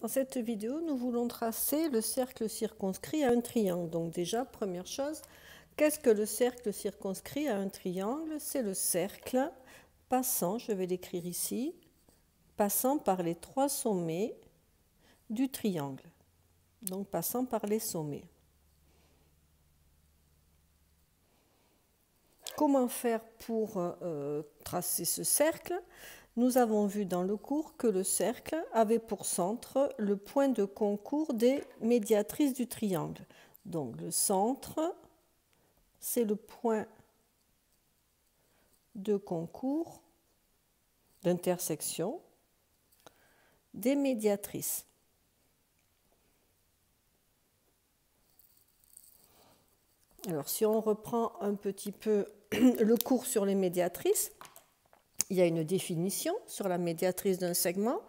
Dans cette vidéo, nous voulons tracer le cercle circonscrit à un triangle. Donc déjà, première chose, qu'est-ce que le cercle circonscrit à un triangle? C'est le cercle passant, je vais l'écrire ici, passant par les trois sommets du triangle. Donc passant par les sommets. Comment faire pour tracer ce cercle? Nous avons vu dans le cours que le cercle avait pour centre le point de concours des médiatrices du triangle. Donc le centre, c'est le point de concours, d'intersection des médiatrices. Alors si on reprend un petit peu le cours sur les médiatrices, il y a une définition sur la médiatrice d'un segment.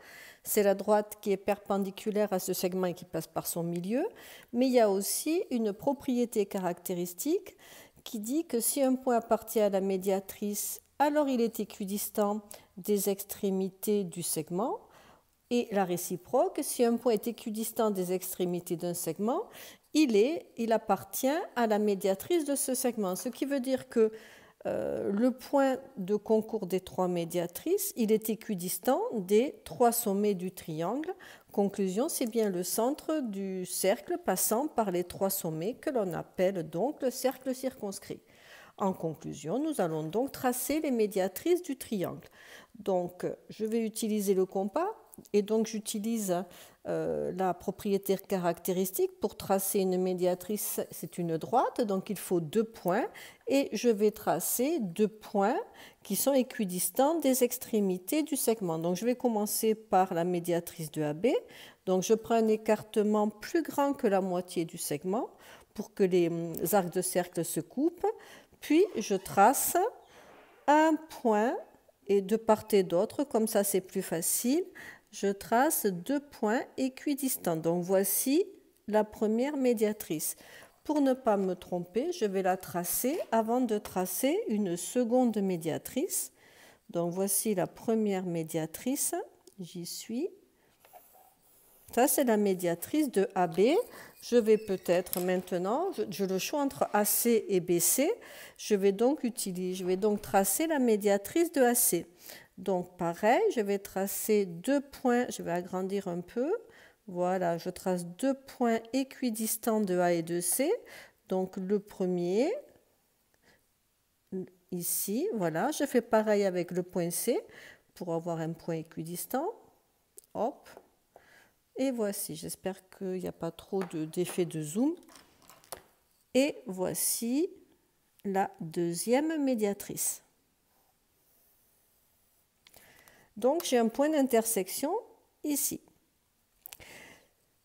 C'est la droite qui est perpendiculaire à ce segment et qui passe par son milieu. Mais il y a aussi une propriété caractéristique qui dit que si un point appartient à la médiatrice, alors il est équidistant des extrémités du segment. Et la réciproque, si un point est équidistant des extrémités d'un segment, il appartient à la médiatrice de ce segment. Ce qui veut dire que le point de concours des trois médiatrices, il est équidistant des trois sommets du triangle. Conclusion, c'est bien le centre du cercle passant par les trois sommets que l'on appelle donc le cercle circonscrit. En conclusion, nous allons donc tracer les médiatrices du triangle. Donc, je vais utiliser le compas et donc j'utilise la propriété caractéristique pour tracer une médiatrice, c'est une droite, donc il faut 2 points et je vais tracer 2 points qui sont équidistants des extrémités du segment. Donc je vais commencer par la médiatrice de AB. Donc je prends un écartement plus grand que la moitié du segment pour que les arcs de cercle se coupent. Puis je trace un point et de part et d'autre, comme ça c'est plus facile. Je trace 2 points équidistants. Donc voici la première médiatrice. Pour ne pas me tromper, je vais la tracer avant de tracer une seconde médiatrice. Donc voici la première médiatrice. J'y suis. Ça, c'est la médiatrice de AB. Je vais peut-être maintenant, je le choisis entre AC et BC. Je vais donc tracer la médiatrice de AC. Donc pareil, je vais tracer 2 points, je vais agrandir un peu. Voilà, je trace 2 points équidistants de A et de C. Donc le premier, ici, voilà, je fais pareil avec le point C pour avoir un point équidistant. Hop. Et voici, j'espère qu'il n'y a pas trop d'effet de zoom. Et voici la deuxième médiatrice. Donc j'ai un point d'intersection ici.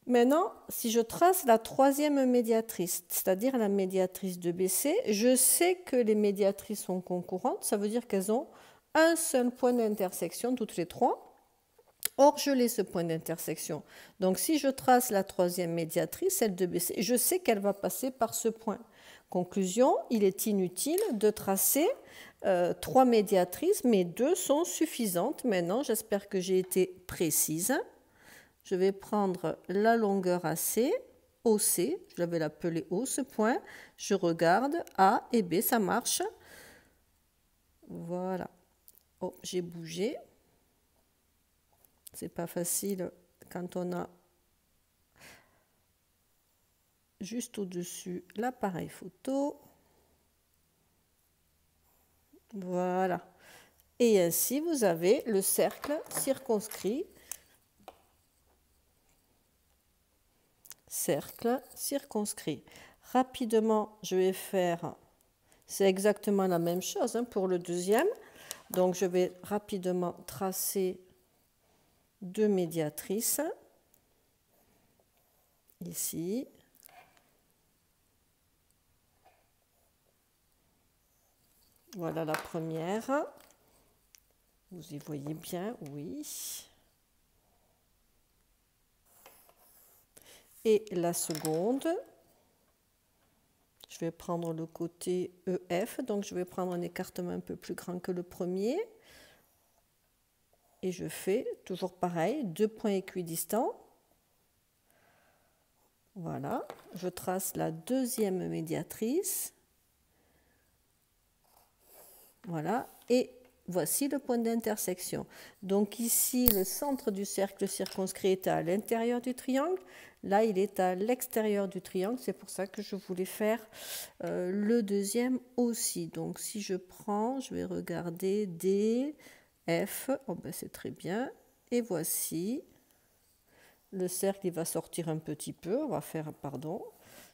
Maintenant, si je trace la troisième médiatrice, c'est-à-dire la médiatrice de BC, je sais que les médiatrices sont concurrentes, ça veut dire qu'elles ont un seul point d'intersection toutes les trois. Or, je l'ai ce point d'intersection. Donc, si je trace la troisième médiatrice, celle de BC, je sais qu'elle va passer par ce point. Conclusion, il est inutile de tracer 3 médiatrices, mais 2 sont suffisantes. Maintenant, j'espère que j'ai été précise. Je vais prendre la longueur AC, OC, je vais l'appeler O, ce point. Je regarde A et B, ça marche. Voilà. Oh, j'ai bougé. C'est pas facile quand on a juste au-dessus l'appareil photo. Voilà. Et ainsi, vous avez le cercle circonscrit. Cercle circonscrit. Rapidement, je vais faire, c'est exactement la même chose pour le deuxième. Donc, je vais rapidement tracer 2 médiatrices. Ici. Voilà la première. Vous y voyez bien, oui. Et la seconde, je vais prendre le côté EF, donc je vais prendre un écartement un peu plus grand que le premier. Et je fais toujours pareil, 2 points équidistants. Voilà, je trace la deuxième médiatrice. Voilà, et voici le point d'intersection. Donc ici, le centre du cercle circonscrit est à l'intérieur du triangle. Là, il est à l'extérieur du triangle. C'est pour ça que je voulais faire le deuxième aussi. Donc si je prends, je vais regarder D, F. Oh ben, c'est très bien. Et voici. Le cercle, il va sortir un petit peu. On va faire, pardon,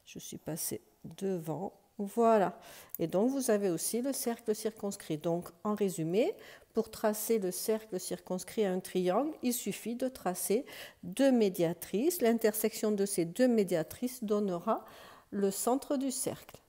je suis passée devant. Voilà. Et donc, vous avez aussi le cercle circonscrit. Donc, en résumé, pour tracer le cercle circonscrit à un triangle, il suffit de tracer deux médiatrices. L'intersection de ces deux médiatrices donnera le centre du cercle.